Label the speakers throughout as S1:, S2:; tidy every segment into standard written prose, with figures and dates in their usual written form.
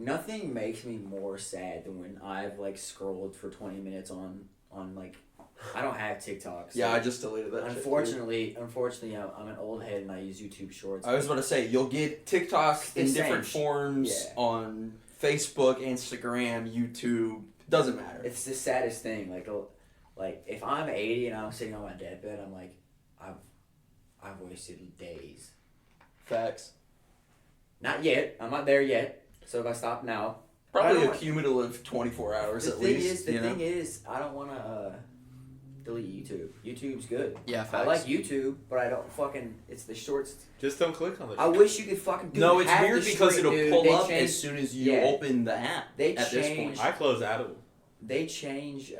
S1: nothing makes me more sad than when I've like scrolled for 20 minutes on like I don't have TikTok. So
S2: yeah, I just deleted that.
S1: Unfortunately, I'm an old head and I use YouTube Shorts.
S2: I was about to say you'll get TikTok in different forms on Facebook, Instagram, YouTube. Doesn't matter.
S1: It's the saddest thing. Like if I'm 80 and I'm sitting on my deathbed, I'm like, I've wasted days.
S2: Facts.
S1: Not yet. I'm not there yet. So if I stop now,
S2: probably a cumulative 24 hours at least.
S1: The thing is, I don't want to delete YouTube. YouTube's good.
S2: Yeah, facts.
S1: I like YouTube, but I don't fucking. It's the shorts.
S3: Just don't click on it.
S1: I wish you could fucking do.
S2: No, it's weird because it'll pull up as soon as you open the app. At this point,
S3: I close out of them.
S1: They change.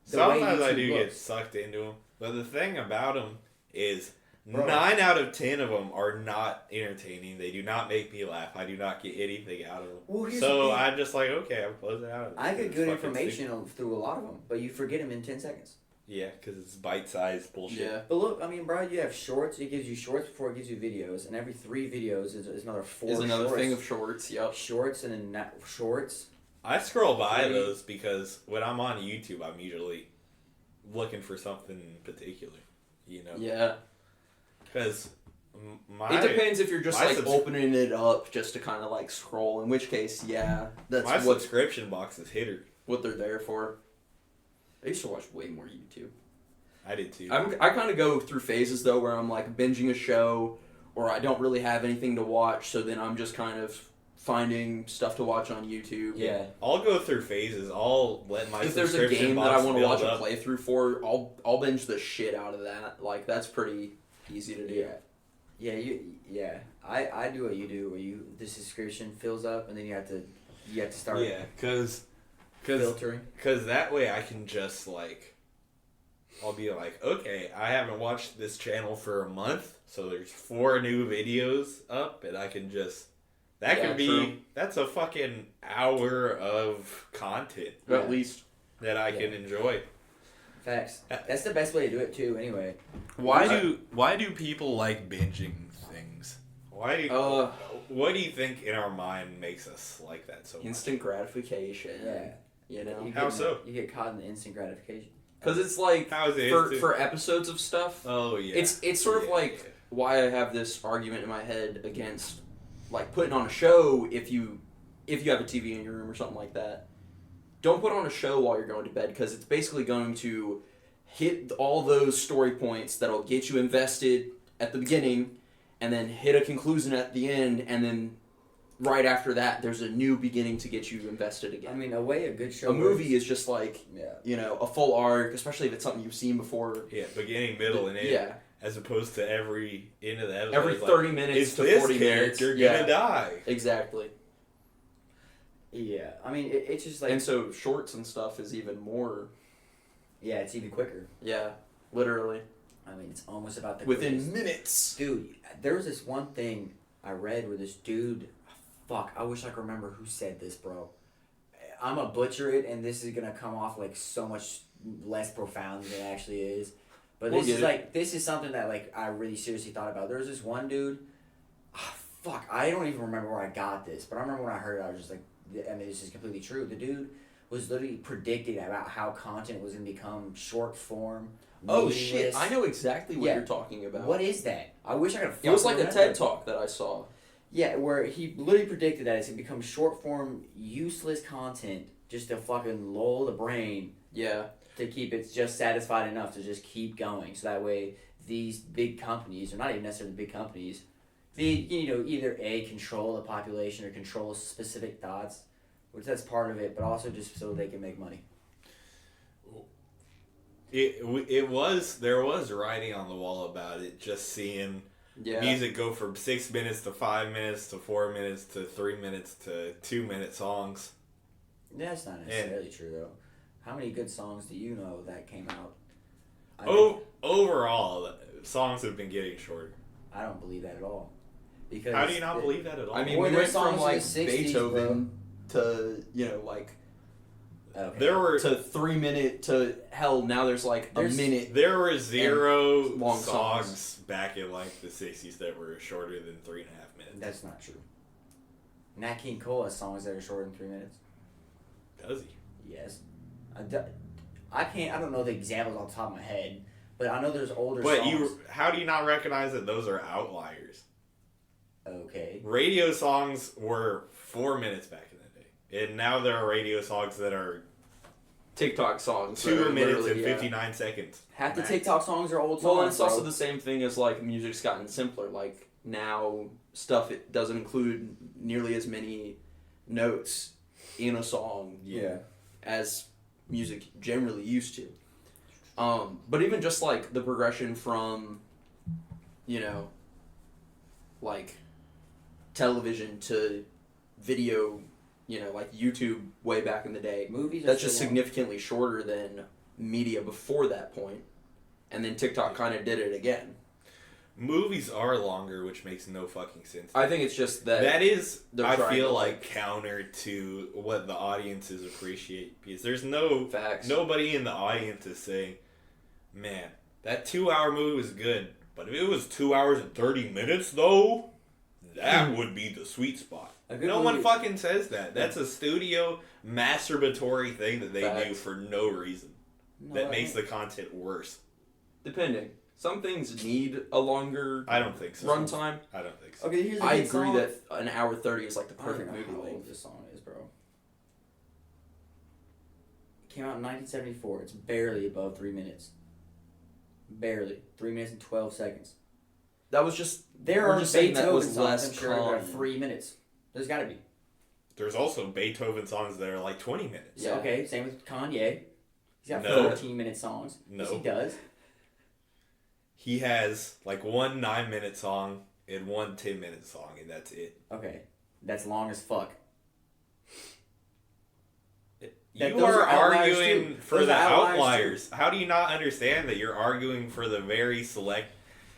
S3: Sometimes I do get sucked into them, but the thing about them is 9 out of 10 of them are not entertaining. They do not make me laugh. I do not get anything out of them. Well, so I'm just like, okay, I'm closing out of it.
S1: I get good information through a lot of them, but you forget them in 10 seconds.
S3: Yeah, because it's bite-sized bullshit.
S1: Yeah. But look, I mean, bro, you have shorts. It gives you shorts before it gives you videos, and every 3 videos is another 4
S2: is another
S1: shorts.
S2: thing of shorts, yep.
S1: Shorts and then shorts.
S3: I scroll by those because when I'm on YouTube, I'm usually looking for something particular, you know?
S2: Yeah.
S3: Because
S2: it depends if you're just like opening it up just to kind of like scroll, in which case, yeah, that's
S3: my subscription box is hitter.
S2: What they're there for. I used to watch way more YouTube.
S3: I did too.
S2: I kind of go through phases though where I'm like binging a show or I don't really have anything to watch, so then I'm just kind of finding stuff to watch on YouTube.
S3: Yeah. I'll go through phases. I'll let my
S2: if there's a game that I want to watch a playthrough for, I'll binge the shit out of that. Like that's pretty easy to do.
S1: Yeah. I do what you do, where the subscription fills up and then you have to start.
S3: Yeah, because
S1: filtering.
S3: Because that way I can just like, I'll be like, okay, I haven't watched this channel for a month, so there's 4 new videos up, and I can just. That could be. True. That's a fucking hour of content.
S2: At least
S3: that I can enjoy.
S1: Facts. That's the best way to do it too. Anyway.
S3: Why do people like binging things? Why do what do you think in our mind makes us like that so much?
S2: Instant gratification.
S1: Yeah.
S2: You know.
S3: How so?
S1: You get caught in the instant gratification.
S2: Because it's like for episodes of stuff.
S3: Oh yeah.
S2: It's sort of like why I have this argument in my head against like putting on a show if you have a TV in your room or something like that. Don't put on a show while you're going to bed because it's basically going to hit all those story points that'll get you invested at the beginning and then hit a conclusion at the end, and then right after that there's a new beginning to get you invested again.
S1: I mean, a good show.
S2: A movie is just like, you know, a full arc, especially if it's something you've seen before.
S3: Yeah, beginning, middle, and end. Yeah. As opposed to every end of the episode.
S2: Every 30 minutes to 40 minutes.
S3: You're gonna die.
S2: Exactly.
S1: Yeah, I mean, it's just like...
S2: And so shorts and stuff is even more...
S1: Yeah, it's even quicker.
S2: Yeah, literally.
S1: I mean, it's almost about the...
S2: Within minutes.
S1: Dude, there was this one thing I read where this dude... Fuck, I wish I could remember who said this, bro. I'm gonna butcher it, and this is gonna come off like so much less profound than it actually is. But this is something that like I really seriously thought about. There was this one dude... fuck, I don't even remember where I got this, but I remember when I heard it, I was just like... I mean, this is completely true. The dude was literally predicting about how content was going to become short form.
S2: Oh, shit. I know exactly what you're talking about.
S1: What is that? I wish I could have...
S2: It was like a TED Talk that I saw.
S1: Yeah, where he literally predicted that it's going to become short form, useless content just to fucking lull the brain.
S2: Yeah.
S1: To keep it just satisfied enough to just keep going. So that way these big companies, or not even necessarily big companies... either control the population or control specific thoughts, which that's part of it, but also just so they can make money.
S3: There was writing on the wall about it, just seeing music go from 6 minutes to 5 minutes to 4 minutes to 3 minutes to 2 minute songs.
S1: That's not necessarily true though. How many good songs do you know that came out?
S3: Overall, songs have been getting shorter.
S1: I don't believe that at all. Because
S3: how do you not believe that at all?
S2: I mean, we went from like 60s, Beethoven to
S3: there were
S2: to 3 minute to hell. Now there's like a minute.
S3: There were 0
S2: long
S3: songs back in like the 60s that were shorter than 3.5 minutes.
S1: That's not true. Nat King Cole has songs that are shorter than 3 minutes.
S3: Does he?
S1: Yes. I don't know the examples off the top of my head, but I know there's older
S3: But
S1: songs.
S3: how do you not recognize that those are outliers?
S1: Okay.
S3: Radio songs were 4 minutes back in the day, and now there are radio songs that are
S2: TikTok songs.
S3: 2 minutes and
S2: yeah.
S3: 59 seconds.
S1: Half the
S3: max.
S1: TikTok songs are old songs.
S2: Well, and it's also
S1: bro.
S2: the same thing as like music's gotten simpler. Like now, stuff it doesn't include nearly as many notes in a song
S1: Yeah.
S2: as music generally used to. But even just like the progression from, you know, like television to video, you know, like YouTube way back in the day.
S1: Movies are
S2: That's just
S1: still long.
S2: significantly shorter than media before that point. And then TikTok kind of did it again.
S3: Movies are longer, which makes no fucking sense.
S2: I think it's just that
S3: That is,
S2: they're
S3: I
S2: trying
S3: feel
S2: to,
S3: like, counter to what the audiences appreciate. Because there's
S2: facts.
S3: nobody in the audience is saying, man, that 2-hour movie was good. But if it was 2 hours and 30 minutes, though, that would be the sweet spot. No one fucking says that. That's a studio masturbatory thing that they do
S2: Facts.
S3: for no reason.
S1: No,
S3: That makes the content worse.
S2: Depending. Some things need a longer
S3: I don't think so.
S2: runtime.
S3: I don't think so.
S1: Okay, here's a
S2: I
S1: hit
S2: agree
S1: song.
S2: that an hour 30 is like the
S1: I don't
S2: perfect
S1: know
S2: movie
S1: how old
S2: length.
S1: this song is, bro. It came out in 1974. It's barely above 3 minutes. Barely. 3 minutes and 12 seconds.
S2: That was just
S1: There
S2: we're
S1: are
S2: just saying that
S1: Beethoven
S2: was
S1: songs,
S2: less
S1: I'm sure, that are
S2: common.
S1: 3 minutes. There's got to be.
S3: There's also Beethoven songs that are like 20 minutes.
S2: Yeah.
S1: Okay, same with Kanye. He's got
S3: No.
S1: 14-minute songs. Yes,
S3: No.
S1: he does.
S3: He has like one 9-minute song and one 10-minute song, and that's it.
S1: Okay. That's long as fuck.
S3: You
S1: those
S3: are
S1: are outliers
S3: arguing
S1: too.
S3: for
S1: Those
S3: the
S1: are outliers
S3: outliers. How do you not understand that you're arguing for the very select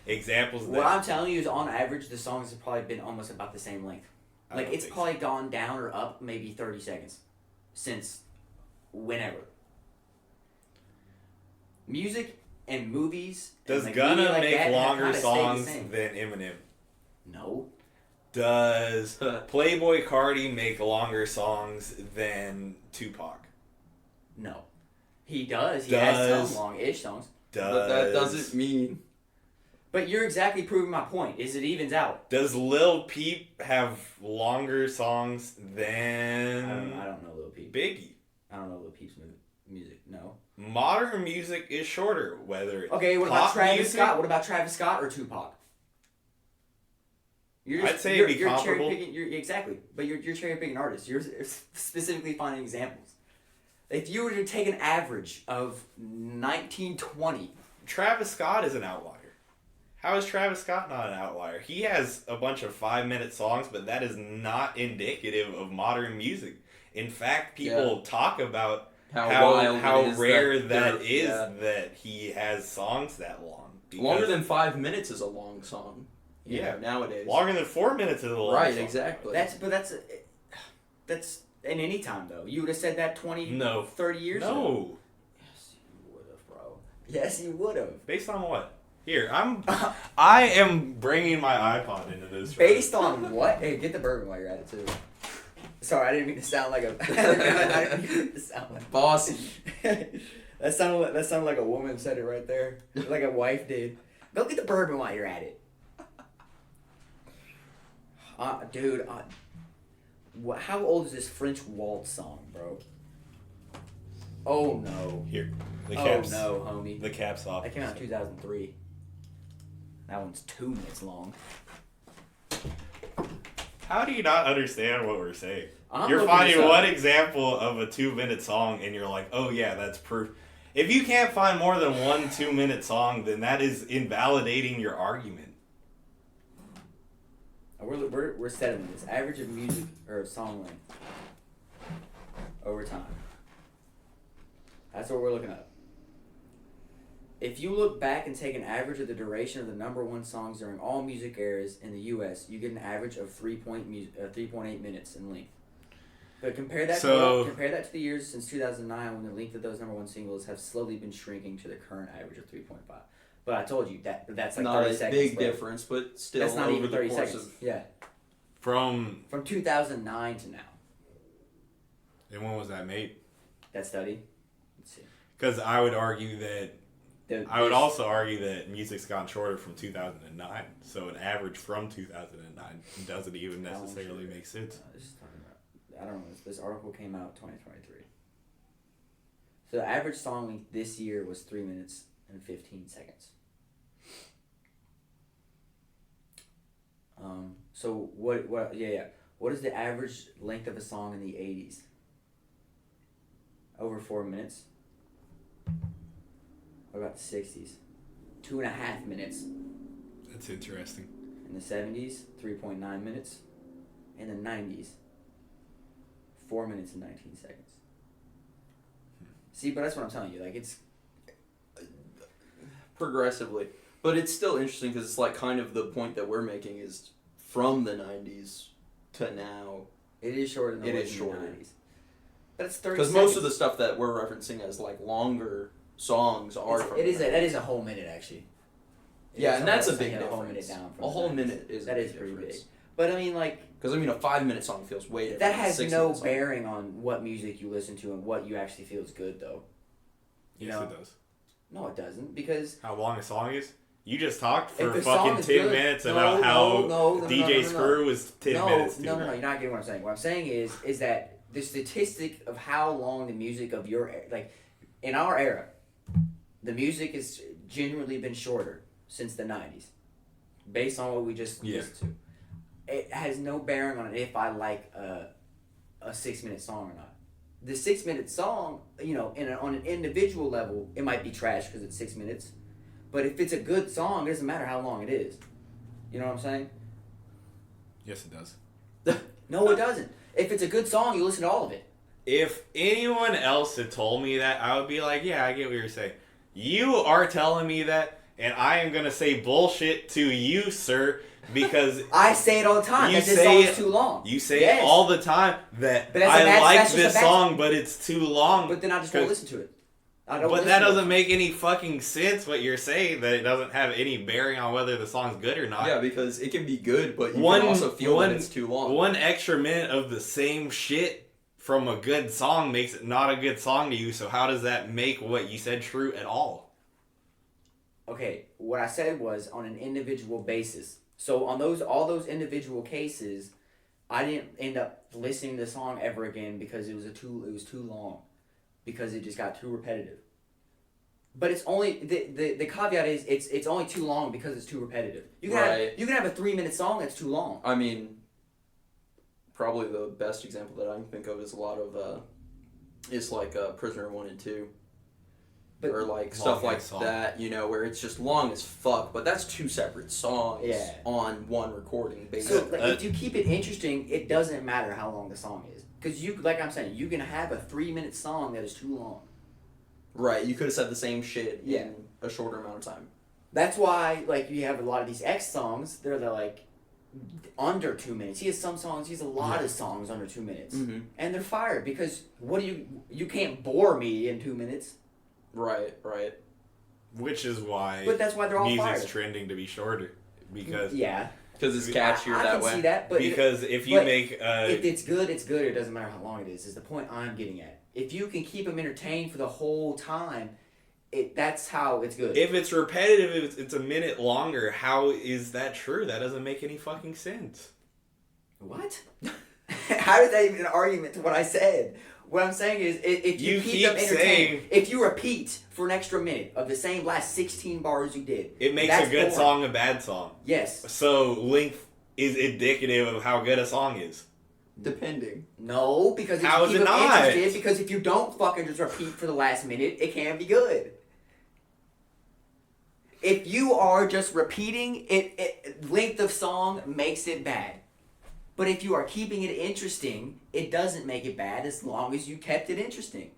S3: examples
S1: What
S3: that
S1: I'm telling you is, on average, the songs have probably been almost about the same length.
S3: I
S1: Like,
S3: don't
S1: it's
S3: think
S1: probably gone down or up maybe 30 seconds since whenever. Music and movies.
S3: so. Does
S1: and, like,
S3: Gunna
S1: media like
S3: make
S1: that have
S3: longer
S1: kinda stayed the
S3: songs
S1: same.
S3: than Eminem?
S1: No.
S3: Does Playboy Cardi make longer songs than Tupac?
S1: No. He does. He has
S3: Does-
S1: some long-ish songs.
S2: but that doesn't mean
S1: But you're exactly proving my point, is it evens out.
S3: Does Lil Peep have longer songs than
S1: I don't know Lil Peep.
S3: Biggie?
S1: I don't know Lil Peep's music. No.
S3: Modern music is shorter, whether it's
S1: Okay, what about
S3: pop
S1: Travis
S3: music.
S1: Scott? What about Travis Scott or Tupac?
S3: I'd say it'd be
S1: you're
S3: comparable.
S1: cherry picking. Exactly, but you're cherry picking artists. You're specifically finding examples. If you were to take an average of 1920,
S3: Travis Scott is an outlier. How is Travis Scott not an outlier? He has a bunch of 5-minute songs, but that is not indicative of modern music. In fact, people talk about how rare that is that he has songs that long.
S2: longer than 5 minutes is a long song. you
S3: Yeah.
S2: know, nowadays.
S3: Longer than 4 minutes is a long
S2: Right,
S3: song.
S2: exactly.
S1: That's in any time though. You would have said that 20,
S3: No.
S1: 30 years ago.
S3: No.
S1: Yes, you would have, bro. Yes, you would have.
S3: Based on what? Here, I am bringing my iPod into this.
S1: Based on what? Hey, get the bourbon while you're at it too. Sorry, I didn't mean to sound like a. I didn't mean to sound like
S2: Bossy.
S1: that sounded like a woman said it right there, like a wife did. Go get the bourbon while you're at it. Dude, how old is this French waltz song, bro? Oh no.
S3: Here, the caps.
S1: Oh no, homie.
S3: The caps off.
S1: That came out in 2003. That one's 2 minutes long.
S3: How do you not understand what we're saying?
S1: I'm
S3: You're
S1: looking
S3: finding
S1: this up.
S3: one example of a 2-minute song, and you're like, "Oh yeah, that's proof." If you can't find more than one 2-minute song, then that is invalidating your argument.
S1: We're settling this. Average of music or song length over time. That's what we're looking at. If you look back and take an average of the duration of the number one songs during all music eras in the U.S., you get an average of 3.8 minutes in length. But compare that to the years since 2009, when the length of those number one singles have slowly been shrinking to the current average of 3.5. But I told you that's like
S2: Not
S1: 30
S2: a
S1: seconds.
S2: big
S1: bro.
S2: difference, but still
S1: That's not
S2: over
S1: even
S2: the
S1: 30
S2: course
S1: seconds.
S2: of
S1: Yeah.
S3: From
S1: 2009 to now.
S3: And when was that made?
S1: That study. Let's see.
S3: Because I would argue that. I would also argue that music's gotten shorter from 2009. So an average from 2009 doesn't even necessarily make sense.
S1: This is talking about. I don't know. This article came out 2023. So the average song length this year was 3 minutes and 15 seconds. So what? What is the average length of a song in the 80s? Over 4 minutes. What about the 60s? 2.5 minutes.
S3: That's interesting.
S1: In the 70s, 3.9 minutes. In the 90s, 4 minutes and 19 seconds. See, but that's what I'm telling you. Like, it's
S2: progressively, but it's still interesting because it's like kind of the point that we're making is from the 90s to now.
S1: It is shorter than it was
S2: shorter.
S1: in the 90s. But it's 30
S2: Because
S1: seconds.
S2: most of the stuff that we're referencing as like longer songs are from
S1: that is a whole minute actually.
S2: Yeah, and that's a big
S1: A
S2: difference.
S1: whole minute down from
S2: a whole
S1: the 90s.
S2: minute is
S1: That
S2: a
S1: is
S2: big
S1: pretty
S2: difference.
S1: big. But I mean, like,
S2: because I mean, a 5-minute song feels way different.
S1: that
S2: than a
S1: has
S2: 6-minute
S1: no
S2: song.
S1: bearing on what music you listen to and what you actually feel is good, though.
S3: Yes, it does.
S1: No, it doesn't, because
S3: How long a song is? You just talked for
S1: If the song
S3: fucking
S1: is
S3: 10
S1: good-
S3: minutes
S1: No,
S3: about
S1: no,
S3: how
S1: no,
S3: DJ
S1: no.
S3: Screw was 10 minutes.
S1: No, you're not getting what I'm saying. What I'm saying is that the statistic of how long the music of your like in our era, the music has generally been shorter since the 90s, based on what we just listened to. It has no bearing on it if I like a 6-minute song or not. The 6-minute song, on an individual level, it might be trash because it's 6 minutes. But if it's a good song, it doesn't matter how long it is. You know what I'm saying?
S3: Yes, it does.
S1: No, it doesn't. If it's a good song, you listen to all of it.
S3: If anyone else had told me that, I would be like, yeah, I get what you're saying. You are telling me that, and I am going to say bullshit to you, sir, because
S1: I say it all the time.
S3: You
S1: That this
S3: say
S1: song is too long.
S3: you say
S1: Yes.
S3: it all the time that
S1: But that's
S3: I like
S1: just
S3: this
S1: a bad
S3: song, but it's too long.
S1: But then I just won't listen to it.
S3: But that doesn't make any fucking sense what you're saying, that it doesn't have any bearing on whether the song's good or not.
S2: Yeah, because it can be good, but you can also feel that it's too long.
S3: One extra minute of the same shit from a good song makes it not a good song to you, so how does that make what you said true at all?
S1: Okay, what I said was on an individual basis. So on all those individual cases, I didn't end up listening to the song ever again because it was too long. Because it just got too repetitive. But it's only the caveat is it's only too long because it's too repetitive. You can have a 3-minute song that's too long.
S2: I mean, probably the best example that I can think of is a lot of is like Prisoner 1 and 2.
S1: But
S2: or like stuff like that, where it's just long as fuck, but that's 2 separate songs on one recording, basically.
S1: So if you keep it interesting, it doesn't matter how long the song is. Because like I'm saying, you can have a 3-minute song that is too long.
S2: Right, you could have said the same shit in a shorter amount of time.
S1: That's why, like, you have a lot of these X songs, they're like under 2 minutes. He has some songs, he has a lot of songs under 2 minutes.
S2: Mm-hmm.
S1: And they're fire because you can't bore me in 2 minutes.
S2: Right.
S3: Which is why
S1: But that's why they're all
S3: music's
S1: fire.
S3: trending to be shorter. Because
S2: because it's catchier that way.
S1: I can see that, but
S3: because if you make
S1: if it's good, it's good. It doesn't matter how long it is the point I'm getting at. If you can keep them entertained for the whole time, that's how it's good.
S3: If it's repetitive, it's a minute longer. How is that true? That doesn't make any fucking sense.
S1: What? How is that even an argument to what I said? What I'm saying is, if you keep them entertained, if you repeat for an extra minute of the same last 16 bars you did,
S3: it makes a good song a bad song.
S1: Yes.
S3: So length is indicative of how good a song is.
S2: Depending.
S1: No, because if you keep them interested, because if you don't fucking just repeat for the last minute, it can't be good. If you are just repeating, length of song makes it bad. But if you are keeping it interesting, it doesn't make it bad as long as you kept it interesting.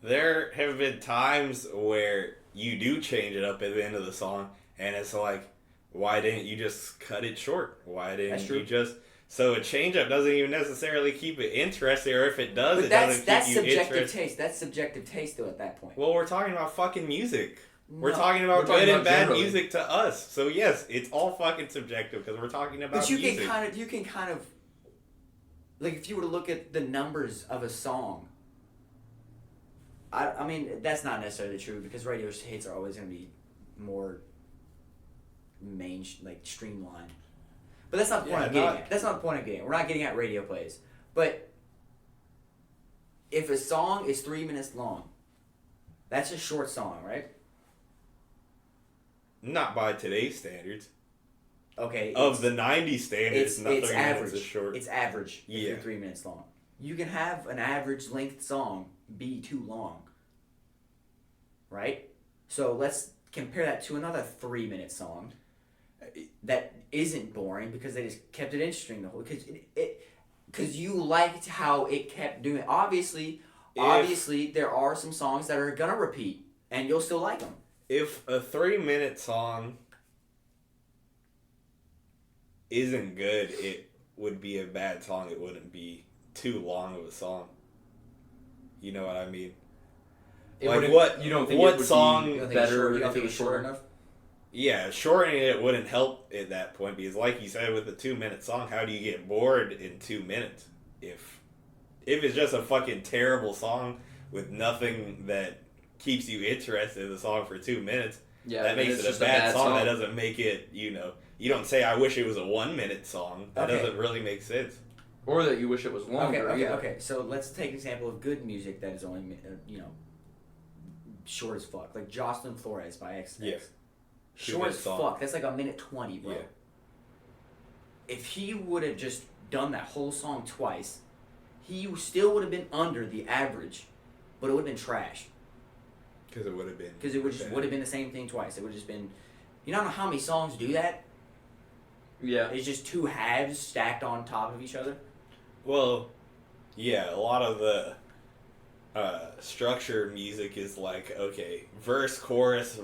S3: There have been times where you do change it up at the end of the song, and it's like, why didn't you just cut it short? Why didn't you just... So a change-up doesn't even necessarily keep it interesting, or if it does,
S1: but
S3: it doesn't keep you
S1: subjective
S3: interested.
S1: taste. That's subjective taste, though, at that point.
S3: Well, we're talking about fucking music. We're talking about
S2: We're talking
S3: good and
S2: about
S3: bad
S2: generally.
S3: music to us. So yes, it's all fucking subjective because we're talking about
S1: But you
S3: music.
S1: can kind of, like, if you were to look at the numbers of a song. I mean, that's not necessarily true because radio hits are always going to be more streamlined. But that's not the point I'm getting at. That's not the point I'm getting at. We're not getting at radio plays. But if a song is 3 minutes long, that's a short song, right?
S3: Not by today's standards.
S1: Okay.
S3: Of the 90s standards,
S1: it's average.
S3: Is short.
S1: It's average if
S3: Yeah.
S1: you're 3 minutes long. You can have an average length song be too long. Right? So let's compare that to another 3 minute song that isn't boring because they just kept it interesting the whole because you liked how it kept doing it. Obviously there are some songs that are gonna repeat and you'll still like them.
S3: If a 3-minute song isn't good, it would be a bad song. It wouldn't be too long of a song. You know what I mean? What
S2: you don't think
S3: what
S2: it would
S3: song
S2: be better
S1: if
S2: if it was short
S1: enough?
S3: Yeah, shortening it wouldn't help at that point because, like you said, with a 2-minute song, how do you get bored in 2 minutes? If it's just a fucking terrible song with nothing that keeps you interested in the song for 2 minutes, that makes it a bad song. That doesn't make it, you don't say, I wish it was a 1-minute song. That doesn't really make sense.
S2: Or that you wish it was longer.
S1: Okay. So let's take an example of good music that is only, short as fuck. Like Jocelyn Flores by XX.
S3: Yeah.
S1: Short as fuck. That's like 1:20, bro.
S3: Yeah.
S1: If he would have just done that whole song twice, he still would have been under the average, but it would have been trash.
S3: Because it would have been.
S1: Because it would have been the same thing twice. It would have just been. You don't know how many songs do that?
S2: Yeah.
S1: It's just two halves stacked on top of each other.
S3: Well, yeah, a lot of the structured music is like, okay, verse, chorus.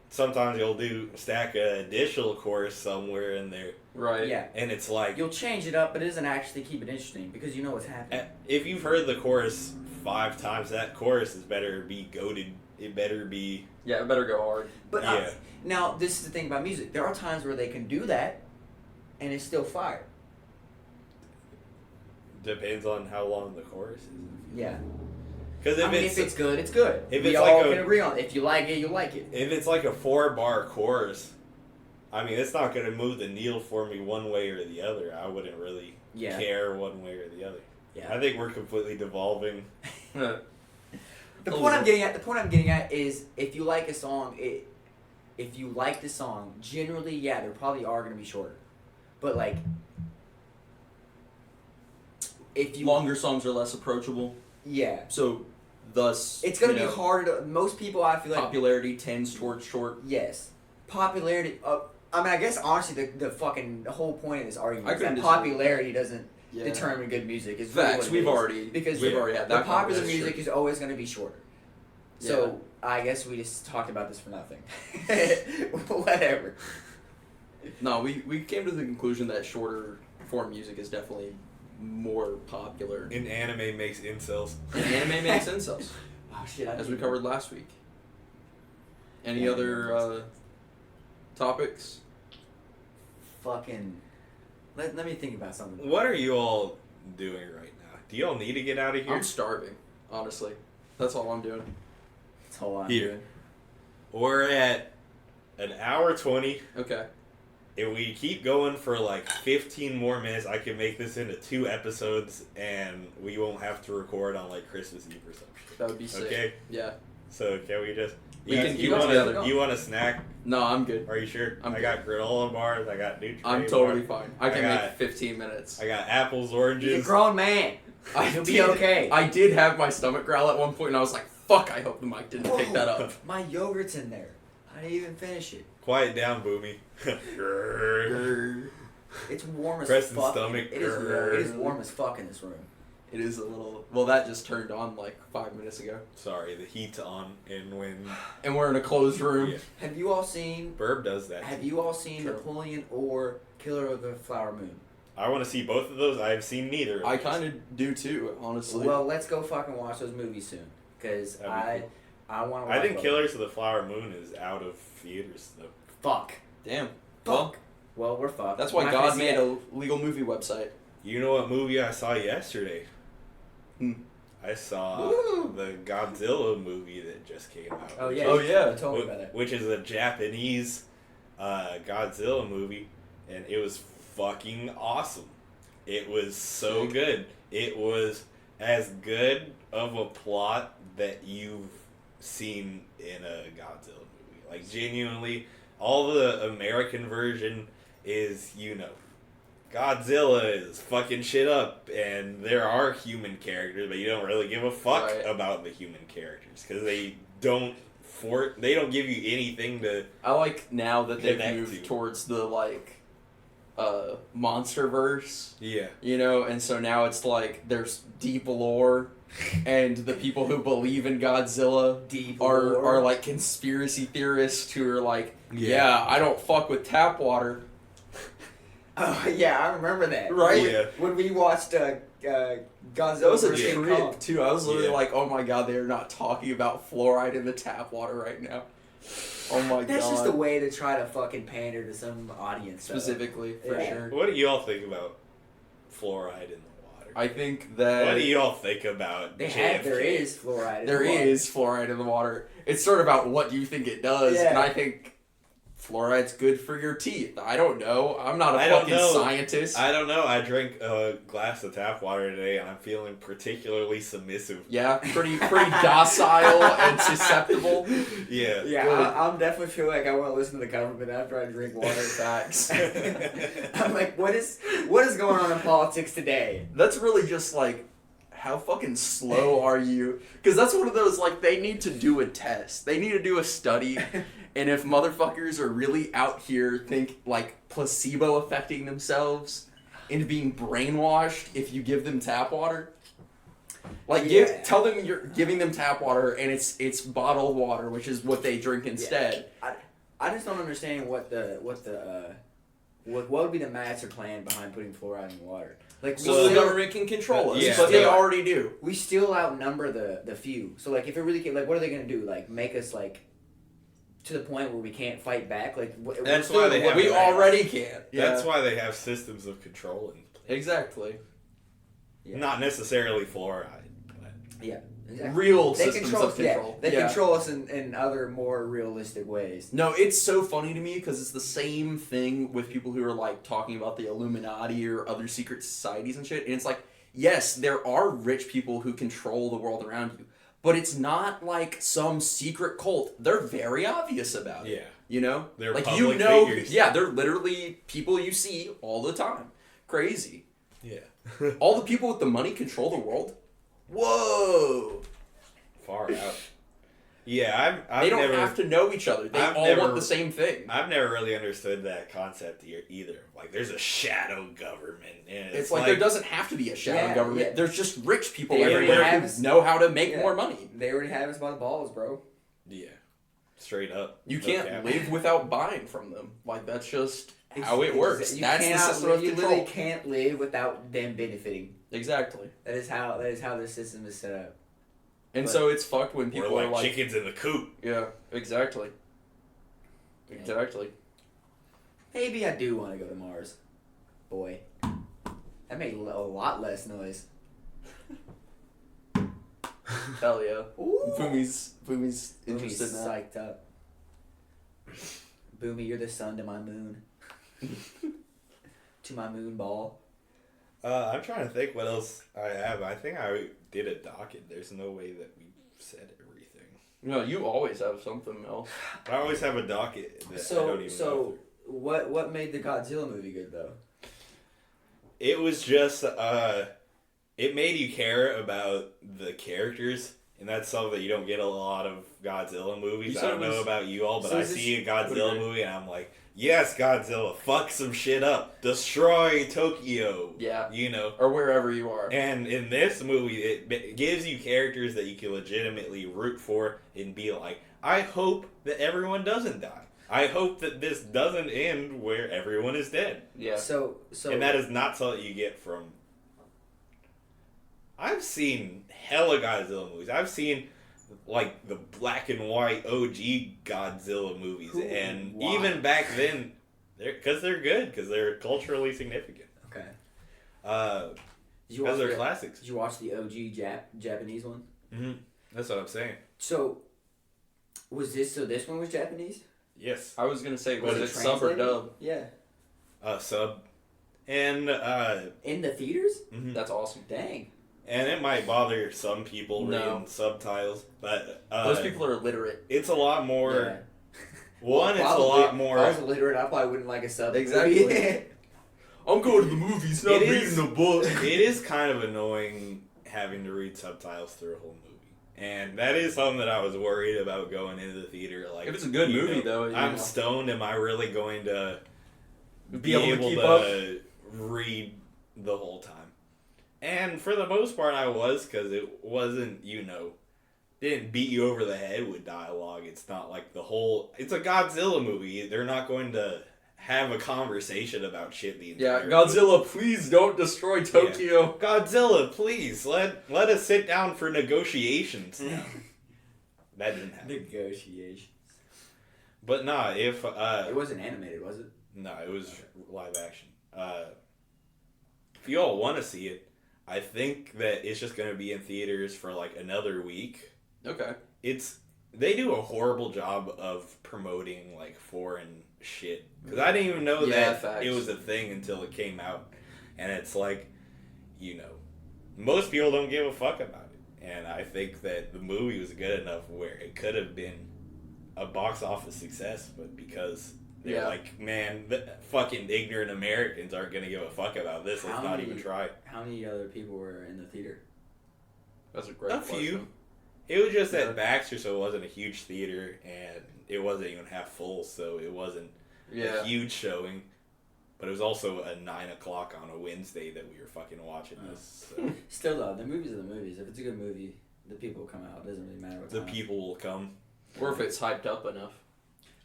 S3: Sometimes you'll stack an additional chorus somewhere in there.
S2: Right.
S1: Yeah.
S3: And it's like...
S1: You'll change it up, but it doesn't actually keep it interesting because you know what's happening.
S3: If you've heard the chorus 5 times, that chorus is better be goated. It better be...
S2: Yeah, it better go hard.
S1: But
S3: yeah.
S1: Now, this is the thing about music. There are times where they can do that, and it's still fire.
S3: Depends on how long the chorus is.
S1: Yeah.
S3: Because
S1: if it's good, it's good.
S3: If
S1: we
S3: it's
S1: all
S3: like
S1: can agree on it. If you like it, you like it.
S3: If it's like a 4-bar chorus, I mean, it's not going to move the needle for me one way or the other. I wouldn't really care one way or the other.
S1: Yeah.
S3: I think we're completely devolving.
S1: The point I'm getting at is if you like a song, if you like the song, generally, there probably are going to be shorter. But like, if you
S2: longer songs are less approachable.
S1: Yeah.
S2: So, thus,
S1: it's going to be harder. Most people, I feel like,
S2: popularity tends towards short.
S1: Yes, popularity. I mean, I guess honestly, the whole point of this argument is that popularity doesn't determine good music. It's
S2: facts.
S1: Really
S2: we've already had that.
S1: The popular music is always going to be shorter. So I guess we just talked about this for nothing. Whatever.
S2: No, we came to the conclusion that shorter form music is definitely more popular.
S3: And anime makes incels.
S2: Anime makes incels.
S1: Oh shit!
S2: As we covered last week. Any other topics?
S1: Fucking. Let me think about something.
S3: What are you all doing right now? Do you all need to get out of here?
S2: I'm starving, honestly. That's all I'm doing.
S1: That's all I'm
S3: Here.
S1: doing.
S3: We're at an hour 20.
S2: Okay.
S3: If we keep going for like 15 more minutes, I can make this into 2 episodes, and we won't have to record on like Christmas Eve or something.
S2: That would be sick.
S3: Okay?
S2: Yeah.
S3: So can we just...
S2: You want
S3: a snack?
S2: No, I'm good.
S3: Are you sure?
S2: I
S3: got granola bars. I got Nutrient
S2: I'm totally fine. I can make 15 minutes.
S3: I got apples, oranges.
S1: He's a grown man. You'll be okay.
S2: I did have my stomach growl at one point, and I was like, fuck, I hope the mic didn't pick that up.
S1: My yogurt's in there. I didn't even finish it.
S3: Quiet down, Boomy.
S1: It's warm as
S3: Preston's
S1: fuck.
S3: stomach.
S1: It is warm as fuck in this room.
S2: It is a little... Well, that just turned on like 5 minutes ago.
S3: Sorry, the heat's on,
S2: and we're in a closed room.
S3: Yeah.
S1: Have you all seen...
S3: Burb does that.
S1: Have you all seen
S2: True.
S1: Napoleon or Killer of the Flower Moon?
S3: I want to see both of those. I have seen neither.
S2: I kind of do too, honestly.
S1: Well, let's go fucking watch those movies soon. Because I want to.
S3: I think Killers of the Flower Moon is out of theaters though.
S1: Fuck.
S2: Damn.
S1: Fuck. Well, we're fucked.
S2: That's why
S1: We're not gonna
S2: God
S1: see
S2: made
S1: that.
S2: a legal movie website.
S3: You know what movie I saw yesterday?
S2: Hmm.
S3: I saw
S1: Woo.
S3: the Godzilla movie that just came out.
S1: Oh yeah.
S2: Oh, yeah.
S1: You told me about that.
S3: Which is a Japanese Godzilla movie, and it was fucking awesome. It was so
S2: Sick.
S3: good. It was as good of a plot that you've seen in a Godzilla movie. Like, genuinely, all the American version is, Godzilla is fucking shit up, and there are human characters, but you don't really give a fuck
S2: Right.
S3: about the human characters, because they don't give you anything to...
S2: I like now that they've
S3: Connect
S2: moved
S3: to.
S2: towards the MonsterVerse,
S3: Yeah.
S2: and so now it's like there's deep lore, and the people who believe in Godzilla
S1: Deep
S2: are
S1: lore.
S2: like conspiracy theorists who are like,
S3: Yeah.
S2: yeah, I don't fuck with tap water.
S1: Oh yeah, I remember that.
S2: Right?
S3: Yeah.
S1: When we watched Godzilla
S2: That was a
S1: vs. King
S2: trip
S1: Kong.
S2: too. I was literally
S3: Yeah.
S2: like, oh my god, they are not talking about fluoride in the tap water right now. Oh my god.
S1: That's just a way to try to fucking pander to some audience. though.
S2: Specifically, for
S1: Yeah.
S2: sure.
S3: What do y'all think about fluoride in the water?
S2: I think that
S3: What do y'all think about
S1: There
S3: JFK?
S1: is fluoride. in
S2: there
S1: the water.
S2: is fluoride in the water. It's sort of about what you think it does,
S1: Yeah.
S2: and I think fluoride's good for your teeth. I don't know. I'm not a
S3: I don't
S2: fucking
S3: know.
S2: scientist.
S3: I don't know. I drank a glass of tap water today, and I'm feeling particularly submissive.
S2: Yeah, pretty docile and susceptible.
S3: Yeah.
S1: Yeah,
S2: Good.
S1: I'm definitely feel like I want to listen to the government after I drink water.
S2: Facts.
S1: I'm like, what is going on in politics today?
S2: That's really just like, how fucking slow are you? Because that's one of those, like, they need to do a test. They need to do a study. And if motherfuckers are really out here like placebo affecting themselves into being brainwashed if you give them tap water. Like
S1: Yeah.
S2: tell them you're giving them tap water and it's bottled water, which is what they drink instead.
S1: I just don't understand what would be the master plan behind putting fluoride in water. Like,
S2: So the government can control us,
S3: Yeah.
S2: but they
S3: Yeah.
S2: already do.
S1: we still outnumber the few. So like, if it really like, what are they gonna do? Like, make us like to the point where we can't fight back? Like,
S3: That's why they have
S2: We
S3: it.
S2: already can. Yeah.
S3: That's why they have systems of control in place.
S2: Exactly.
S1: Yeah.
S3: Not necessarily fluoride. But
S1: Yeah. Exactly.
S2: Real
S1: They
S2: systems
S1: control,
S2: of control.
S1: They
S2: Yeah.
S1: control us in other more realistic ways.
S2: No, it's so funny to me because it's the same thing with people who are like talking about the Illuminati or other secret societies and shit. And it's like, yes, there are rich people who control the world around you, but it's not like some secret cult. They're very obvious about it.
S3: yeah.
S2: You know?
S3: They're
S2: like
S3: public figures.
S2: Yeah, they're literally people you see all the time. Crazy.
S3: Yeah.
S2: All the people with the money control the world. Whoa!
S3: Far out. Yeah, I've
S2: They don't
S3: never,
S2: have to know each other. They
S3: I've
S2: all
S3: never-
S2: want the same thing.
S3: I've never really understood that concept either. Like, there's a shadow government, and
S2: It's like there doesn't have to be a shadow
S1: Yeah,
S2: government.
S1: yeah.
S2: There's just rich people
S1: They
S3: already
S2: everywhere
S1: have
S2: who
S1: us-
S2: know how to make
S1: Yeah.
S2: more money.
S1: They already have us by the balls, bro.
S3: Yeah, straight up.
S2: You
S3: No
S2: can't
S3: cap.
S2: live without buying from them. Like, that's just how it
S1: Ex-
S2: works.
S1: you
S2: That's the
S1: cannot
S2: system
S1: live-
S2: of
S1: You
S2: control.
S1: literally can't live without them benefiting.
S2: Exactly.
S1: That is how the system is set up.
S2: And
S1: But-
S2: so it's fucked when
S3: We're
S2: people
S3: like
S2: are like,
S3: chickens in the coop.
S2: yeah, exactly.
S1: Yeah.
S2: Exactly.
S1: Maybe I do want to go to Mars. Boy, that made a lot less noise.
S2: Hell yeah.
S1: Ooh.
S2: Boomy's
S1: Boomy's
S2: interested in that.
S1: psyched up. Boomy, you're the sun to my moon. To my moon ball.
S3: I'm trying to think what else I have. I think I did a docket. There's no way that we said everything.
S2: No, you always have something else.
S3: I always have a docket that I don't even know.
S1: What made the Godzilla movie good though?
S3: It was just it made you care about the characters, and that's something that you don't get a lot of Godzilla movies.
S2: You
S3: I
S2: said
S3: don't
S2: it
S3: know
S2: was-
S3: about you all, but
S1: so
S3: I
S1: is this-
S3: see a
S2: What do
S3: Godzilla
S2: you-
S3: movie and I'm like, yes, Godzilla, fuck some shit up, destroy Tokyo.
S2: Yeah.
S3: You know.
S2: Or wherever you are.
S3: And in this movie, it gives you characters that you can legitimately root for and be like, I hope that everyone doesn't die. I hope that this doesn't end where everyone is dead.
S2: Yeah.
S1: So
S3: And that is not something you get from... I've seen hella Godzilla movies. I've seen like the black and white OG Godzilla movies,
S1: Cool.
S3: and
S1: Why?
S3: even back then, they're good because they're culturally significant.
S1: Okay.
S3: Because they're classics.
S1: Did you watch the OG Japanese one?
S3: Mm-hmm. That's what I'm saying.
S1: So, this one was Japanese?
S3: Yes.
S2: I was gonna say, was
S1: Was it
S2: it sub or
S1: translated?
S2: dub?
S1: Yeah.
S3: Sub, and
S1: In the theaters?
S3: mhm.
S2: That's awesome.
S1: Dang.
S3: And it might bother some people
S2: No.
S3: reading subtitles, but
S2: Those people are illiterate.
S3: it's a lot more.
S1: Yeah.
S3: One, it's a
S1: Probably,
S3: lot more.
S1: If I was illiterate, I probably wouldn't like a sub.
S2: Exactly. I'm going to the movies, not
S3: It
S2: reading
S3: is-
S2: the book.
S3: It is kind of annoying having to read subtitles through a whole movie, and that is something that I was worried about going into the theater. Like,
S2: If it's a good
S3: you
S2: movie,
S3: know,
S2: though, you
S3: I'm
S2: know.
S3: stoned. Am I really going to
S2: Be able to keep up.
S3: read the whole time? And for the most part, I was, because it wasn't, didn't beat you over the head with dialogue. It's not like it's a Godzilla movie. They're not going to have a conversation about shit the
S2: Yeah,
S3: entire
S2: Godzilla, please don't destroy Tokyo.
S3: movie. Godzilla, please, let us sit down for negotiations now. That didn't happen.
S1: Negotiations.
S3: But nah, if,
S1: It wasn't animated, was it?
S3: no, it was live action. If you all want to see it, I think that it's just going to be in theaters for like another week.
S2: Okay.
S3: They do a horrible job of promoting like foreign shit, because I didn't even know that
S2: facts.
S3: it was a thing until it came out, and it's like, most people don't give a fuck about it, and I think that the movie was good enough where it could have been a box office success, but because they're
S2: Yeah.
S3: like, man, the fucking ignorant Americans aren't gonna give a fuck about this. Let's not even try.
S1: How many other people were in the theater?
S2: That's a great
S3: A
S2: question.
S3: few. It was just
S2: Yeah.
S3: at Baxter, so it wasn't a huge theater, and it wasn't even half full, so it wasn't
S2: Yeah.
S3: a huge showing. But it was also a 9 o'clock on a Wednesday that we were fucking watching this. So
S1: Still though, the movies are the movies. If it's a good movie, the people will come out. It doesn't really matter what
S3: the
S1: time.
S3: people will come.
S2: Or if it's hyped up enough.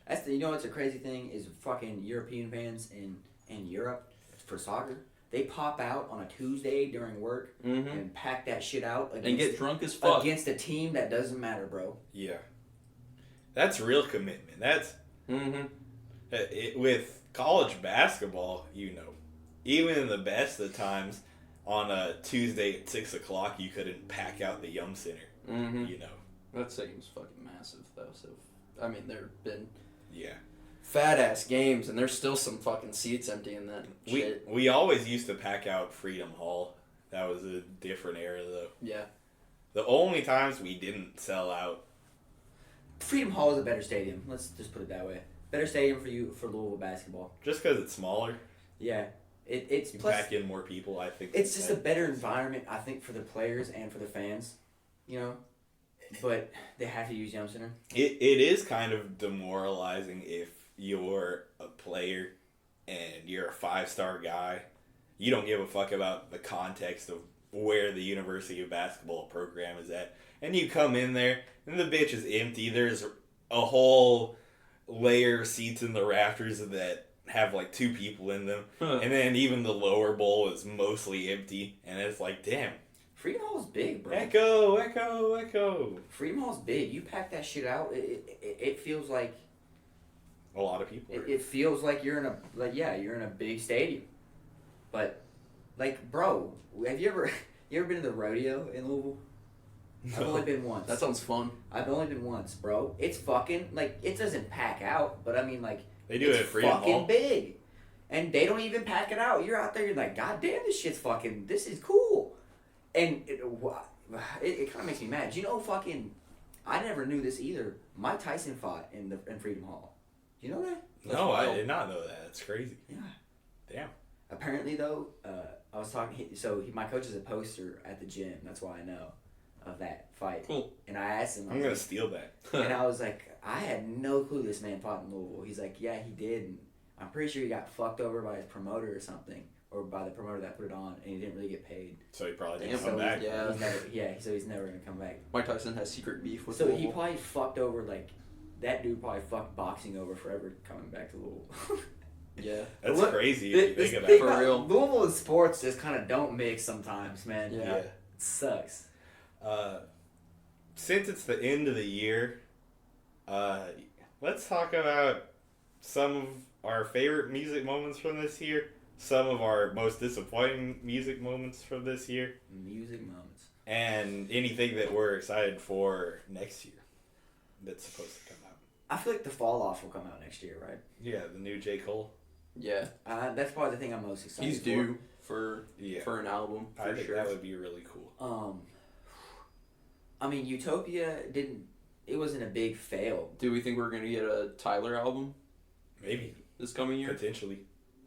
S1: That's you know what's a crazy thing is fucking European fans in Europe for soccer. They pop out on a Tuesday during work
S2: Mm-hmm.
S1: and pack that shit out
S2: And get drunk as fuck.
S1: against a team that doesn't matter, bro.
S3: Yeah. That's real commitment. That's
S2: Mm-hmm.
S3: with college basketball, even in the best of times, on a Tuesday at 6 o'clock, you couldn't pack out the Yum Center.
S2: Mm-hmm.
S3: You know.
S2: That stadium's fucking massive, though. So, I mean, there have been
S3: Yeah.
S2: fat ass games, and there's still some fucking seats empty in that shit.
S3: We always used to pack out Freedom Hall. That was a different era, though.
S2: Yeah.
S3: The only times we didn't sell out.
S1: Freedom Hall is a better stadium. Let's just put it that way. Better stadium for Louisville basketball.
S3: Just because it's smaller,
S1: Yeah, it's
S3: you
S1: plus
S3: pack in more people, I think.
S1: it's just a better environment, I think, for the players and for the fans. But they have to use Yum Center.
S3: It is kind of demoralizing if you're a player and you're a 5-star guy. You don't give a fuck about the context of where the University of Basketball program is at. And you come in there and the bitch is empty. There's a whole layer of seats in the rafters that have like 2 people in them. And then even the lower bowl is mostly empty. And it's like, damn.
S1: Freedom Hall's big, bro.
S3: Echo.
S1: Freedom Hall's big. You pack that shit out, it feels like
S3: A lot of people.
S1: it feels like you're in a big stadium. But like, bro, have you ever been to the rodeo in Louisville? I've only been once.
S2: That sounds fun.
S1: I've only been once, bro. It's fucking like it doesn't pack out, but I mean like
S3: They do it
S1: it's
S3: at Freedom
S1: fucking
S3: Hall.
S1: big, and they don't even pack it out. You're out there, you're like, God damn, this shit's fucking. This is cool, and it kind of makes me mad. You know, fucking, I never knew this either. Mike Tyson fought in Freedom Hall. Do you know that?
S3: No, I did not know that. It's crazy.
S1: Yeah.
S3: Damn.
S1: Apparently, though, I was talking. My coach is a poster at the gym. That's why I know of that fight.
S2: Cool.
S1: And I asked him.
S3: I'm gonna steal that.
S1: And I was like, I had no clue this man fought in Louisville. He's like, yeah, he did. And I'm pretty sure he got fucked over by his promoter or something, or by the promoter that put it on, and he didn't really get paid.
S3: So he probably
S2: Damn,
S3: didn't come
S1: so
S3: back.
S2: yeah.
S1: So he's never gonna come back.
S2: Mike Tyson has secret beef with
S1: So he
S2: Louisville.
S1: probably fucked over that dude probably fucked boxing over forever coming back to Louisville.
S2: Yeah.
S3: That's
S1: What-
S3: crazy if you
S1: This
S3: think about
S1: thing
S3: it.
S2: For
S1: about
S2: real.
S1: Louisville and sports just kind of don't mix sometimes, man.
S2: Yeah.
S1: It sucks.
S3: since it's the end of the year, let's talk about some of our favorite music moments from this year, some of our most disappointing music moments from this year.
S1: Music moments.
S3: And anything that we're excited for next year that's supposed to come out.
S1: I feel like the Fall Off will come out next year, right?
S3: Yeah, the new J. Cole.
S2: Yeah.
S1: That's probably the thing I'm most excited for.
S2: He's due for an album, for
S3: I think
S2: sure.
S3: that would be really cool.
S1: I mean, Utopia it wasn't a big fail.
S2: Do we think we're going to get a Tyler album
S3: Maybe.
S2: this coming year?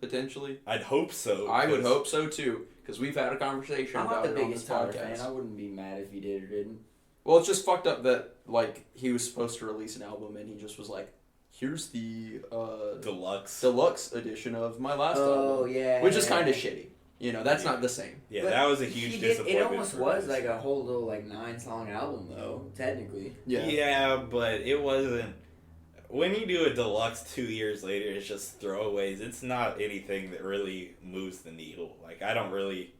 S3: Potentially. I'd hope so.
S2: I would hope so too, because we've had a conversation
S1: I'm not
S2: about
S1: the
S2: it on this
S1: biggest Tyler
S2: podcast.
S1: fan. I wouldn't be mad if he did or didn't.
S2: Well, it's just fucked up that, like, he was supposed to release an album and he just was like, here's the deluxe edition of my last album.
S1: Oh, yeah.
S2: Which is kind of shitty. You know, that's not the same.
S3: Yeah,
S1: But
S3: that was a huge disappointment.
S1: It almost was like a whole little 9-song album though, technically.
S3: Yeah, but it wasn't. When you do a deluxe 2 years later, it's just throwaways. It's not anything that really moves the needle. Like, I don't really.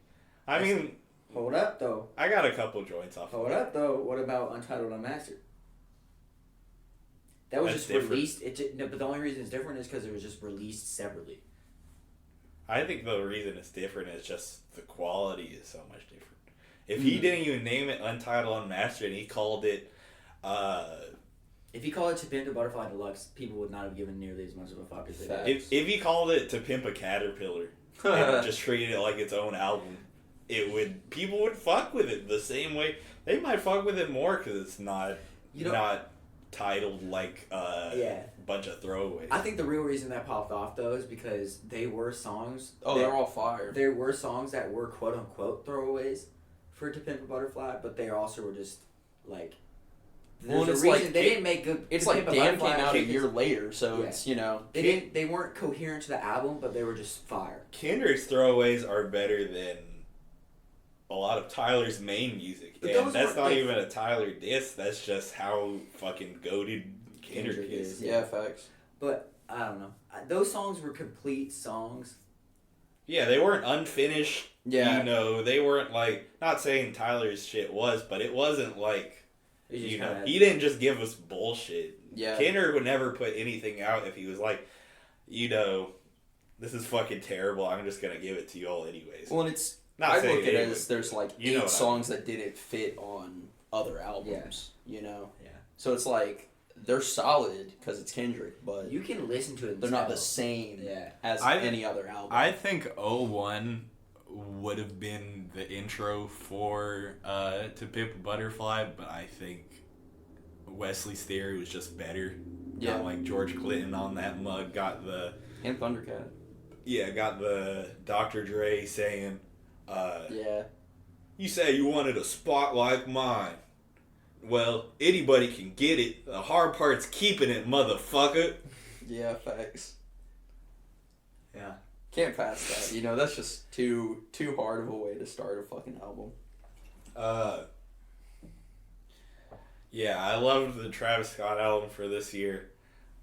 S3: I mean.
S1: Hold up though.
S3: I got a couple joints off
S1: Hold
S3: of it.
S1: up though. What about Untitled Unmastered? That was
S3: That's
S1: just
S3: different.
S1: released. No, but the only reason it's different is because it was just released separately.
S3: I think the reason it's different is just the quality is so much different. If he didn't even name it Untitled Unmastered and he called it.
S1: If he called it To Pimp a Butterfly Deluxe, people would not have given nearly as much of a fuck as they did.
S3: If he called it To Pimp a Caterpillar and just treated it like its own album, people would fuck with it the same way. They might fuck with it more because it's not titled like a bunch of throwaways.
S1: I think the real reason that popped off though is because they were songs.
S2: They're all fire.
S1: There were songs that were quote unquote throwaways for To Pimp a Butterfly, but they also were just like.
S2: Well,
S1: it's like they didn't make good.
S2: It's like Damn came out a year later, so it's
S1: They weren't coherent to the album, but they were just fire.
S3: Kendrick's throwaways are better than a lot of Tyler's main music, and that's not even a Tyler diss. That's just how fucking goated Kendrick is.
S2: Yeah, facts.
S1: But I don't know. Those songs were complete songs.
S3: Yeah, they weren't unfinished.
S2: Yeah,
S3: they weren't like. Not saying Tyler's shit was, but it wasn't like. He didn't just give us bullshit.
S2: Yeah.
S3: Kendrick would never put anything out if he was like, this is fucking terrible. I'm just gonna give it to you all anyways.
S2: Well, and it's.
S3: I
S2: look at it as there's like 8 songs that didn't fit on other albums.
S1: Yeah.
S2: You know.
S1: Yeah.
S2: So it's like they're solid because it's Kendrick, but
S1: you can listen to it.
S2: They're not the same as any other album.
S4: I think 01 would have been the intro for To Pimp a Butterfly, but I think Wesley's Theory was just better.
S2: Yeah,
S3: like George Clinton on that mug got the
S2: and Thundercat.
S3: Yeah, got the Dr. Dre saying, you say you wanted a spot like mine. Well, anybody can get it. The hard part's keeping it, motherfucker.
S2: Yeah, facts.
S1: Yeah.
S2: Can't pass that. That's just too hard of a way to start a fucking album.
S3: Yeah, I loved the Travis Scott album for this year.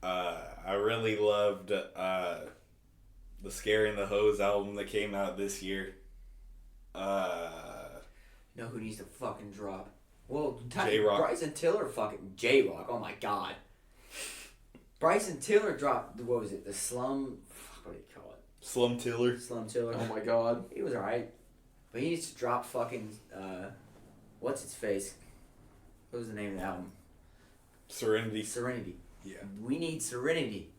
S3: I really loved the Scaring the Hose album that came out this year.
S1: You know who needs to fucking drop? Well,
S3: J-Rock.
S1: Bryson Tiller J-Rock, oh my god. Bryson Tiller dropped, what was it, the Slum, what do you call it?
S3: Slum Tiller.
S1: Slum Tiller.
S2: Oh my god.
S1: He was alright. But he needs to drop fucking, what's its face? What was the name of the album?
S3: Serenity.
S1: Serenity.
S3: Yeah.
S1: We need Serenity.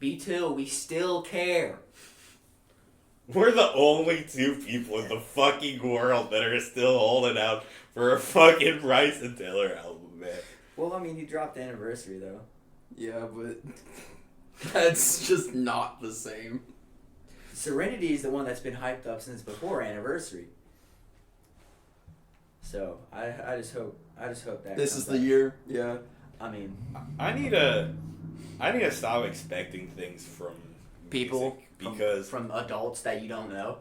S1: B2, we still care.
S3: We're the only 2 people in the fucking world that are still holding out for a fucking Bryson Tiller album, man.
S1: Well, I mean, he dropped Anniversary, though.
S2: Yeah, but that's just not the same.
S1: Serenity is the one that's been hyped up since before Anniversary. So, I just hope that
S2: this is the year. Yeah.
S1: I mean,
S3: I need to stop expecting things from
S1: people
S3: because
S1: from adults that you don't know.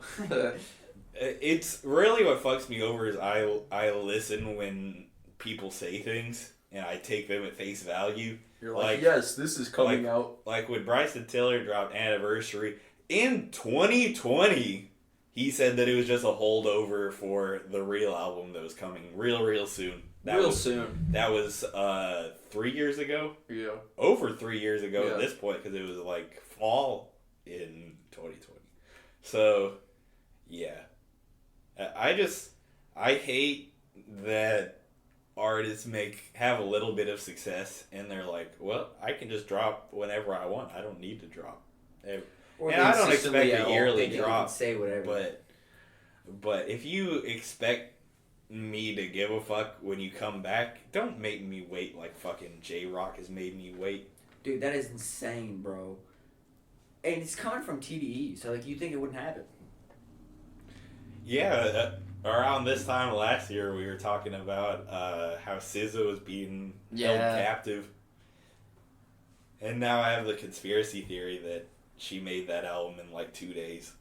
S3: It's really what fucks me over is I listen when people say things and I take them at face value.
S2: You're like yes, this is coming out.
S3: Like when Bryson Tiller dropped Anniversary in 2020, he said that it was just a holdover for the real album that was coming real soon.
S2: Soon.
S3: That was 3 years ago.
S2: Yeah.
S3: Over 3 years ago
S2: Yeah.
S3: at this point, because it was like fall in 2020. So, yeah. I hate that artists have a little bit of success and they're like, well, I can just drop whenever I want. I don't need to drop.
S1: Or
S3: And I don't
S1: consistently
S3: expect
S1: at
S3: a
S1: all
S3: yearly
S1: think you can
S3: drop,
S1: say whatever.
S3: but if you expect me to give a fuck when you come back, don't make me wait like fucking J-Rock has made me wait.
S1: Dude, that is insane, bro. And it's coming from TDE, so like you think it wouldn't happen.
S3: Yeah, around this time last year, we were talking about how SZA was being held captive. And now I have the conspiracy theory that she made that album in like 2 days.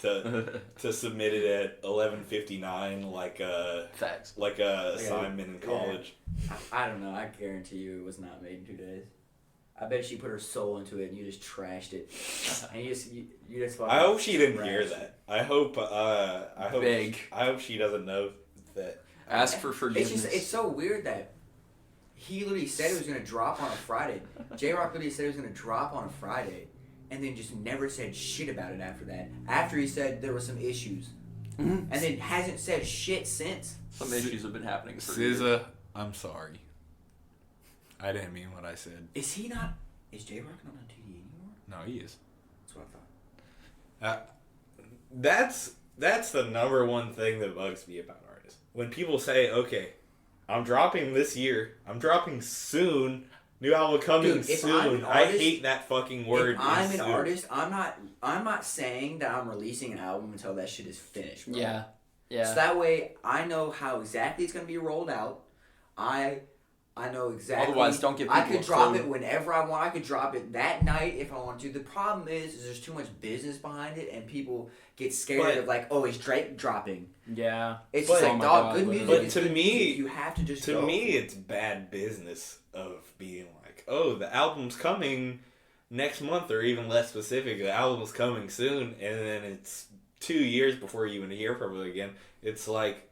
S3: to submit it at 11:59 like a
S2: Facts.
S3: like a assignment in college.
S1: I don't know. I guarantee you it was not made in 2 days. I bet she put her soul into it and you just trashed it. And you just
S3: I hope she didn't
S1: trashed
S3: hear
S1: it.
S3: that. I hope
S2: Big.
S3: I hope she doesn't know that.
S2: Ask for forgiveness.
S1: It's so weird that he literally said it was gonna drop on a Friday. J-Rock literally said it was gonna drop on a Friday, and then just never said shit about it after that. After he said there were some issues, and then hasn't said shit since.
S2: Some issues have been happening for years.
S4: SZA, I'm sorry. I didn't mean what I said.
S1: Is he not? Is J-Rock not on TDE anymore?
S4: No, he is.
S1: That's what I thought.
S3: That's the number one thing that bugs me about artists. When people say, "Okay, I'm dropping this year. I'm dropping soon. New album coming
S1: Dude, if I'm
S3: soon."
S1: an
S3: I
S1: artist-
S3: hate that fucking word.
S1: If I'm an
S3: soon.
S1: artist, I'm not saying that I'm releasing an album until that shit is finished, bro.
S2: Yeah.
S1: So that way I know how exactly it's gonna be rolled out. I know exactly.
S2: Otherwise, don't give
S1: I
S2: people
S1: could
S2: a
S1: drop
S2: clue.
S1: it whenever I want. I could drop it that night if I want to. The problem is there's too much business behind it, and people get scared of like, oh, is Drake dropping?
S2: Yeah.
S1: It's
S3: But-
S1: just
S2: Oh
S1: like,
S2: my
S1: dog,
S2: God,
S1: good
S2: literally.
S1: music.
S3: But
S1: is
S3: to
S1: good
S3: me-
S1: music. You have to just
S3: To
S1: go.
S3: me, it's bad business of being like, "Oh, the album's coming next month," or even less specific, "The album's coming soon," and then it's 2 years before you even hear from it again. It's like,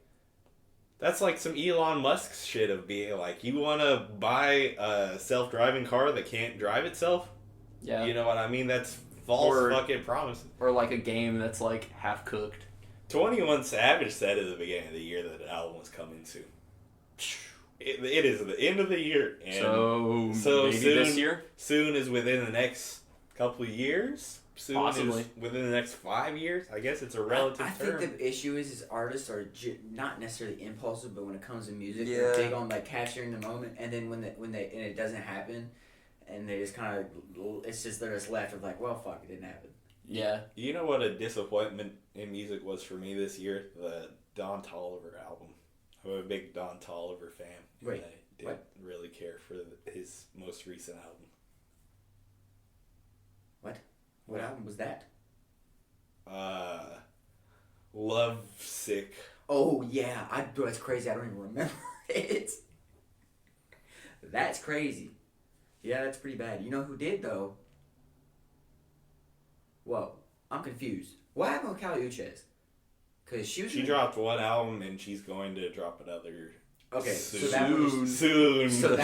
S3: that's like some Elon Musk shit of being like, you want to buy a self-driving car that can't drive itself?
S2: Yeah.
S3: You know what I mean? That's false
S2: Or-
S3: fucking promises.
S2: Or like a game that's like half cooked.
S3: 21 Savage said at the beginning of the year that the album was coming soon. It is the end of the year. And
S2: So maybe
S3: soon,
S2: this year?
S3: Soon is within the next couple of years. Soon
S2: Possibly.
S3: is within the next 5 years. I guess it's a relative
S1: I
S3: term.
S1: think the issue is artists are not necessarily impulsive, but when it comes to music,
S2: Yeah.
S1: they're big on like capturing the moment, and then when and it doesn't happen, and they just kind of they're just left with like, well, fuck, it didn't happen.
S2: Yeah.
S3: You know what a disappointment in music was for me this year? The Don Toliver album. I'm a big Don Toliver fan. and
S1: Wait,
S3: I didn't
S1: what?
S3: really care for his most recent album.
S1: What album was that?
S3: Love Sick.
S1: Oh yeah, that's crazy. I don't even remember it. That's crazy. Yeah, that's pretty bad. You know who did though? Whoa, I'm confused. What happened with Kali Uchis? Cause she
S3: dropped one album and she's going to drop another.
S1: Okay,
S3: soon.
S1: so that was,
S3: Soon.
S1: so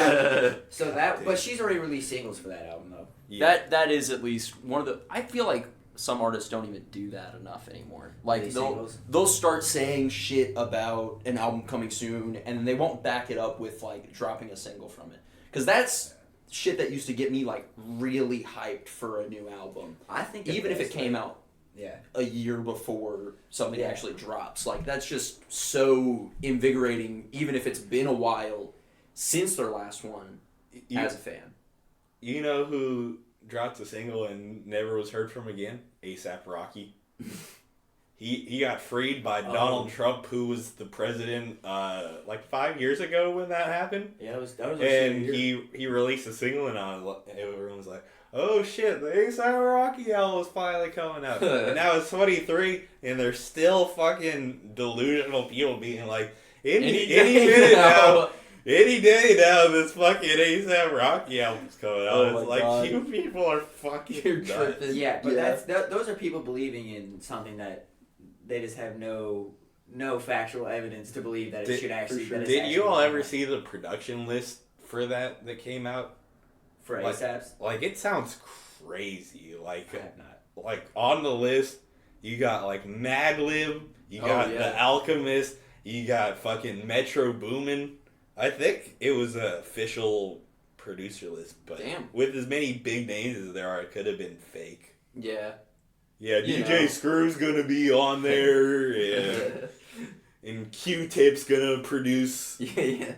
S1: that, but she's already released singles for that album though.
S3: Yeah.
S2: That is at least one of the. I feel like some artists don't even do that enough anymore. Like
S1: Release
S2: they'll
S1: singles?
S2: they'll start saying shit about an album coming soon, and they won't back it up with like dropping a single from it. Because that's shit that used to get me like really hyped for a new album.
S1: I think the
S2: Even if it
S1: best
S2: came
S1: way-
S2: out
S1: Yeah.
S2: a year before something
S1: Yeah.
S2: actually drops. Like that's just so invigorating, even if it's been a while since their last one. As a fan,
S3: You know who dropped a single and never was heard from again? A$AP Rocky. He got freed by Donald Trump, who was the president like 5 years ago when that happened.
S1: Yeah, that was a
S3: And
S1: shitty year.
S3: he released a single and everyone was like, "Oh shit, the A$AP Rocky album is finally coming out." And now it's 23 and there's still fucking delusional people being like, any minute now, any day now, this fucking A$AP Rocky album's coming out.
S2: Oh my
S3: It's like,
S2: God.
S3: you people are fucking
S2: You're
S3: nuts.
S2: tripping.
S1: Yeah, but
S2: Yeah.
S1: those are people believing in something that they just have no factual evidence to believe that it should actually.
S2: for sure.
S1: That it's
S3: Did
S1: actually
S3: you all ever
S1: gonna-
S3: see the production list for that came out?
S1: for
S3: like-
S1: ASAPs?
S3: Like, it sounds crazy. Like,
S1: I have not.
S3: on the list, you got like Madlib, you
S2: Oh,
S3: got
S2: yeah.
S3: The Alchemist, you got fucking Metro Boomin. I think it was an official producer list, but
S2: Damn.
S3: with as many big names as there are, it could have been fake.
S2: Yeah.
S3: Yeah,
S2: You
S3: DJ
S2: know.
S3: Screw's gonna be on there, and Q-Tip's gonna produce.
S2: Yeah.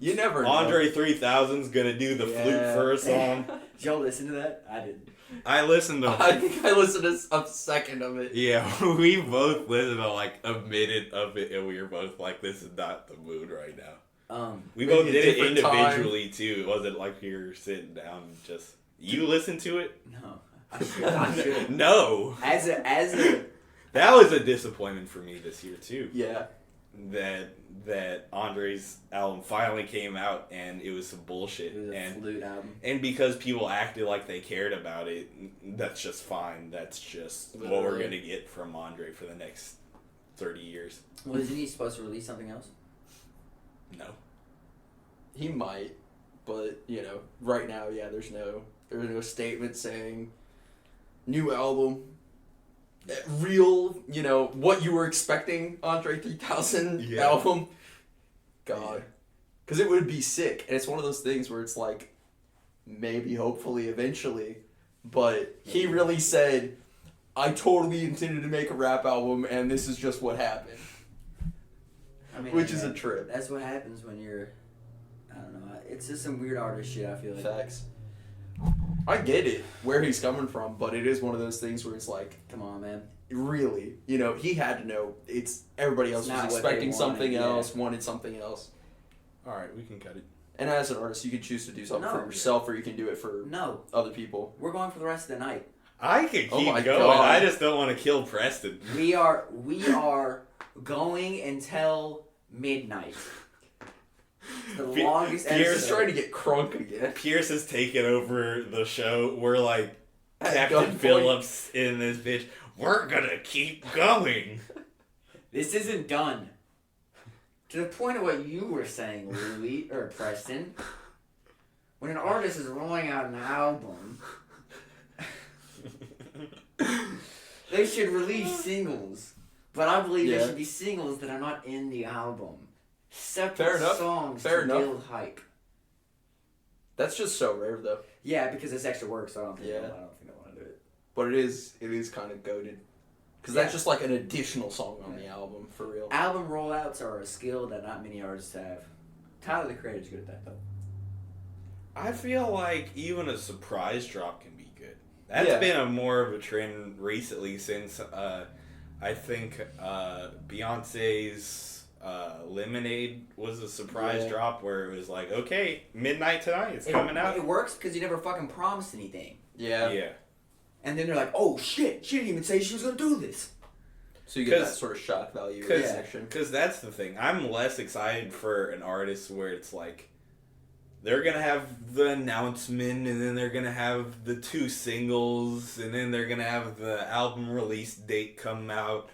S2: You never know.
S3: Andre 3000's gonna do the flute
S2: Yeah.
S3: for a song.
S1: Did y'all listen to that? I didn't.
S3: I listened to.
S2: I think I listened to a second of it.
S3: Yeah, we both listened to like a minute of it, and we were both like, "This is not the mood right now." We
S2: Maybe
S3: both
S2: a
S3: did it
S2: different
S3: individually too. It wasn't like you were sitting down and just. You listened to it?
S1: No. I should. I should.
S3: No.
S1: As a
S3: That was a disappointment for me this year too.
S2: Yeah.
S3: That Andre's album finally came out and it was some bullshit.
S1: it was a flute album.
S3: And because people acted like they cared about it, that's just fine. That's just what we're
S2: Literally.
S3: gonna get from Andre for the next 30 years.
S1: Well, isn't he supposed to release something else?
S3: No.
S2: He might, but right now, yeah, there's no statement saying new album. Real, what you were expecting, Andre 3000
S3: Yeah.
S2: album. God. Because it would be sick. And it's one of those things where it's like, maybe, hopefully, eventually. But he really said, I totally intended to make a rap album, and this is just what happened.
S1: I mean,
S2: Which is a trip.
S1: That's what happens when you're. I don't know. It's just some weird artist shit. I feel like.
S2: Facts. I get it, where he's coming from, but it is one of those things where it's like,
S1: Come on, man.
S2: really, he had to know. It's everybody else
S1: It's
S2: was
S1: not what
S2: expecting
S1: they
S2: something
S1: wanted, yeah.
S2: else, wanted something else.
S3: All right, we can cut it.
S2: And as an artist, you can choose to do something
S1: No.
S2: for yourself, or you can do it for
S1: No,
S2: other people.
S1: we're going for the rest of the night.
S3: I can keep
S2: Oh my
S3: going.
S2: God.
S3: I just don't want to kill Preston.
S1: We are going until midnight. It's the
S3: Fe-
S1: longest
S3: Fear
S2: He's
S3: is
S2: just
S1: episode.
S2: trying to get crunk again.
S3: Pierce has taken over the show. We're like
S2: At
S3: Captain
S2: gunpoint.
S3: Phillips in this bitch. We're gonna keep going.
S1: This isn't done. To the point of what you were saying, Louis or Preston, when an artist is rolling out an album, they should release singles. But I believe
S2: Yeah.
S1: there should be singles that are not in the album. Separate
S2: Fair enough.
S1: songs
S2: Fair
S1: to
S2: enough.
S1: build hype.
S2: That's just so rare, though.
S1: Yeah, because it's extra work, so I don't think
S2: Yeah.
S1: I don't think I want to do it.
S2: But it is kind of goated. Because that's just like an additional song on the album, for real.
S1: Album rollouts are a skill that not many artists have. Tyler the Creator's good at that though.
S3: I feel like even a surprise drop can be good. That's
S2: Yeah.
S3: been a more of a trend recently since I think Beyonce's Lemonade was a surprise
S2: Yeah.
S3: drop where it was like, okay, midnight tonight, it's coming out.
S1: It works because you never fucking promised anything.
S2: Yeah.
S3: Yeah.
S1: And then they're like, oh shit, she didn't even say she was gonna do this.
S2: So you get that
S3: 'Cause-
S2: sort of shock value
S3: Cause,
S2: section.
S3: Because that's the thing. I'm less excited for an artist where it's like they're gonna have the announcement and then they're gonna have the 2 singles and then they're gonna have the album release date come out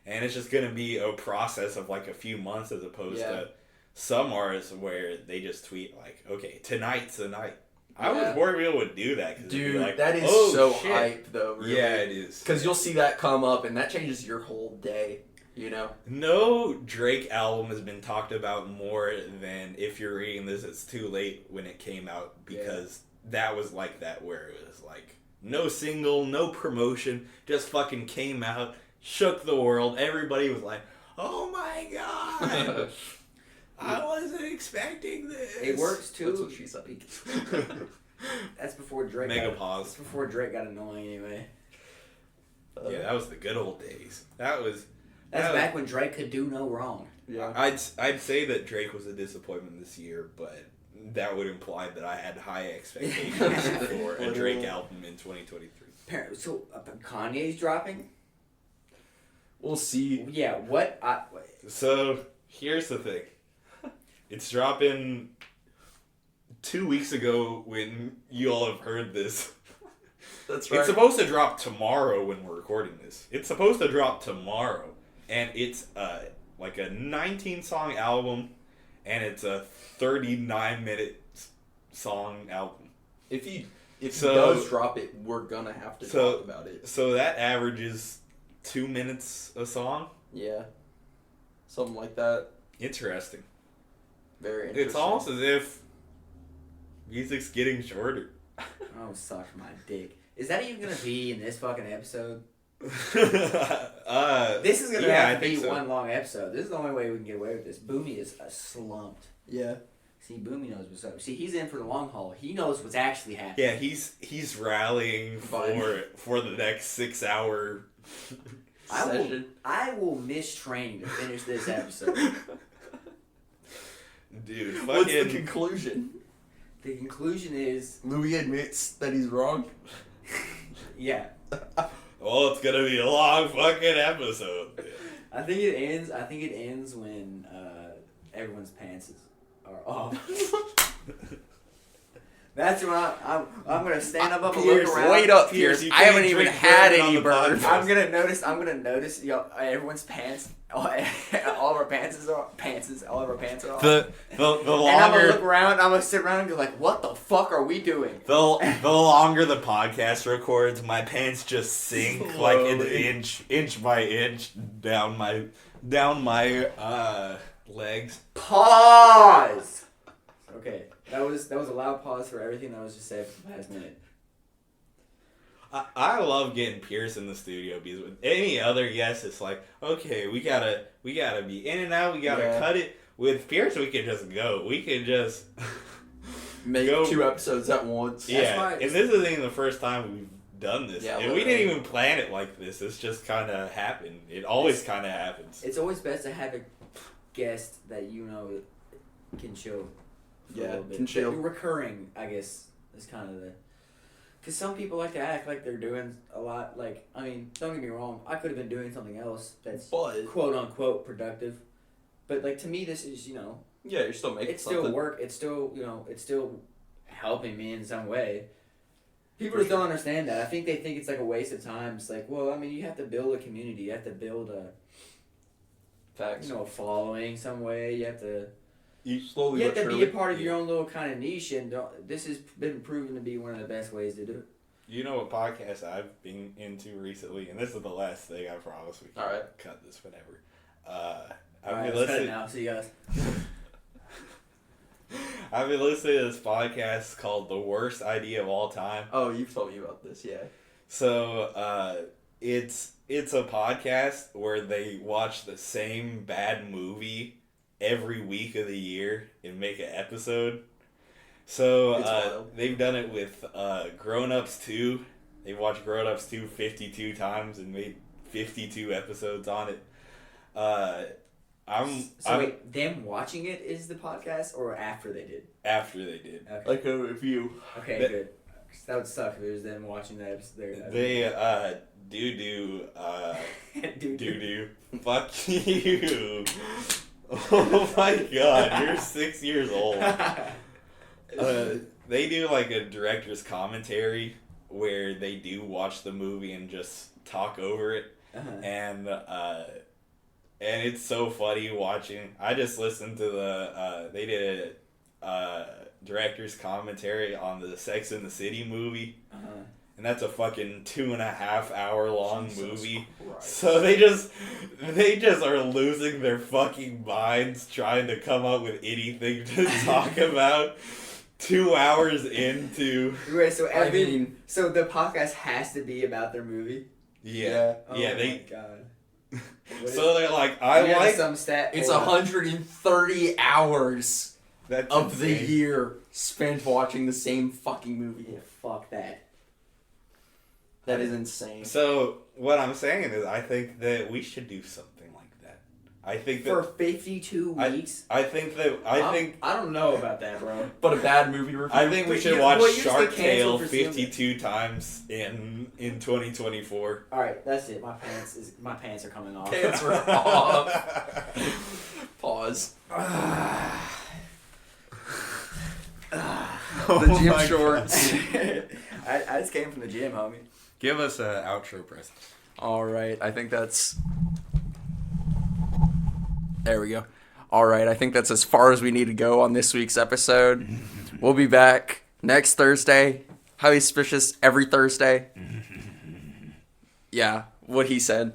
S3: and it's just gonna be a process of like a few months as opposed
S2: Yeah.
S3: to some artists where they just tweet like, okay, tonight's the night. I
S2: Yeah.
S3: wish more people would do that. 'Cause it'd be
S2: Dude,
S3: like,
S2: that is
S3: oh,
S2: so
S3: shit.
S2: hype, though, really.
S3: Yeah, it is.
S2: Because you'll see that come up, and that changes your whole day,
S3: No Drake album has been talked about more than if you're reading this, it's too late when it came out because that was like that where it was like no single, no promotion, just fucking came out, shook the world. Everybody was like, oh my god, I wasn't expecting this.
S1: It works too.
S2: That's what she said.
S1: That's before Drake.
S3: Mega
S1: That's
S3: pause.
S1: before Drake got annoying anyway.
S3: Yeah, that was the good old days. That was.
S1: That's
S3: that
S1: back when Drake could do no wrong.
S2: Yeah.
S3: I'd say that Drake was a disappointment this year, but that would imply that I had high expectations for a Drake album in 2023.
S1: So Kanye's dropping.
S2: We'll see.
S1: Yeah. What?
S3: So here's the thing. It's dropping 2 weeks ago when you all have heard this.
S2: That's right.
S3: It's supposed to drop tomorrow when we're recording this. It's supposed to drop tomorrow. and it's like a 19-song album, and it's a 39-minute song album.
S2: If he does drop it, we're gonna have to talk about it.
S3: So that averages 2 minutes a song.
S2: Yeah, something like that.
S3: Interesting.
S2: Very interesting.
S3: It's almost as if music's getting shorter.
S1: Oh, suck my dick. Is that even gonna be in this fucking episode? This is gonna have to be one long episode. This is the only way we can get away with this. Boomy is slumped.
S2: Yeah.
S1: See, Boomy knows what's up. See, he's in for the long haul. He knows what's actually happening.
S3: Yeah, he's rallying for the next 6-hour
S2: session.
S1: I will miss training to finish this episode.
S3: Dude, fucking...
S2: What's the conclusion?
S1: The conclusion is...
S2: Louis admits that he's wrong?
S1: Yeah.
S3: Well, it's gonna be a long fucking episode.
S1: I think it ends when everyone's pants are off. That's when I'm gonna stand up and look around.
S2: Wait up,
S3: Pierce,
S2: Pierce.
S3: you
S2: I haven't
S3: can't
S2: even
S3: drink
S2: had
S3: bourbon on
S2: any
S3: the
S2: bourbon.
S3: podcast.
S1: I'm gonna notice everyone's pants. All of our pants are all of our pants are off.
S3: The
S1: and I'm gonna
S3: longer
S1: look around. I'm gonna sit around and go like, "What the fuck are we doing?"
S3: the longer the podcast records, my pants just sink like an inch by inch down my legs.
S1: Pause. Okay, that was a loud pause for everything that was just said for the past minute.
S3: I love getting Pierce in the studio because with any other guest, it's like, okay, we gotta be in and out, we gotta cut it. With Pierce, we can just go. We can just
S2: make 2 episodes at once.
S3: Yeah, and this isn't even the first time we've done this.
S2: Yeah,
S3: and we didn't even plan it like this. It's just kind of happened. It always kind of happens.
S1: It's always best to have a guest that you know can chill. For a little bit.
S2: Can chill.
S1: Recurring, I guess, is kind of the. Because some people like to act like they're doing a lot. Like, I mean, don't get me wrong. I could have been doing something else that's quote unquote productive. But like to me, this is
S2: Yeah, you're still making something.
S1: It's still work. It's still it's still helping me in some way. People just don't understand that. I think they think it's like a waste of time. It's like, well, I mean, you have to build a community. You have to build a
S2: Facts.
S1: a following some way. You have to.
S2: You slowly.
S1: You have to be a part of your own little kind of niche, and this has been proven to be one of the best ways to do it.
S3: You know what podcast I've been into recently, and this is the last thing. I promise we can cut this whenever. I've been listening
S1: now. See you guys.
S3: I've been listening to this podcast called "The Worst Idea of All Time."
S2: Oh, you've told me about this, yeah.
S3: So it's a podcast where they watch the same bad movie every week of the year and make an episode. So they've done it with Grown Ups 2. They've watched Grown Ups 2 52 times and made 52 episodes on it.
S1: Wait, them watching it is the podcast or after they did?
S3: After they did.
S1: Okay.
S2: Like a review.
S1: Okay, good. That would suck if it was them watching that episode.
S3: They do fuck you. Oh my god, you're 6 years old. They do like a director's commentary where they do watch the movie and just talk over it. And it's so funny watching. I just listened to they did a director's commentary on the Sex and the City movie. And that's a fucking 2.5 hour long movie. Christ. So they just are losing their fucking minds trying to come up with anything to talk about 2 hours into.
S1: Wait, so so the podcast has to be about their movie?
S3: Yeah.
S1: Oh my god.
S3: So they're like, I like
S1: some stat.
S2: It's 130 hours of
S3: insane.
S2: the year spent watching the same fucking movie.
S1: Yeah, fuck that.
S2: That is insane.
S3: So what I'm saying is, I think that we should do something like that. I think that
S1: for 52 weeks.
S3: I think
S1: I don't know about that, bro.
S2: But a bad movie review.
S3: I think we should watch Shark Tale 52 times in 2024.
S1: All right, that's it. My pants are coming off.
S2: Pants are off. Pause. The gym shorts.
S1: I just came from the gym, homie.
S3: Give us an outro present.
S2: All right, I think that's There we go. All right, I think that's as far as we need to go on this week's episode. We'll be back next Thursday. Highly suspicious every Thursday. Yeah, what he said.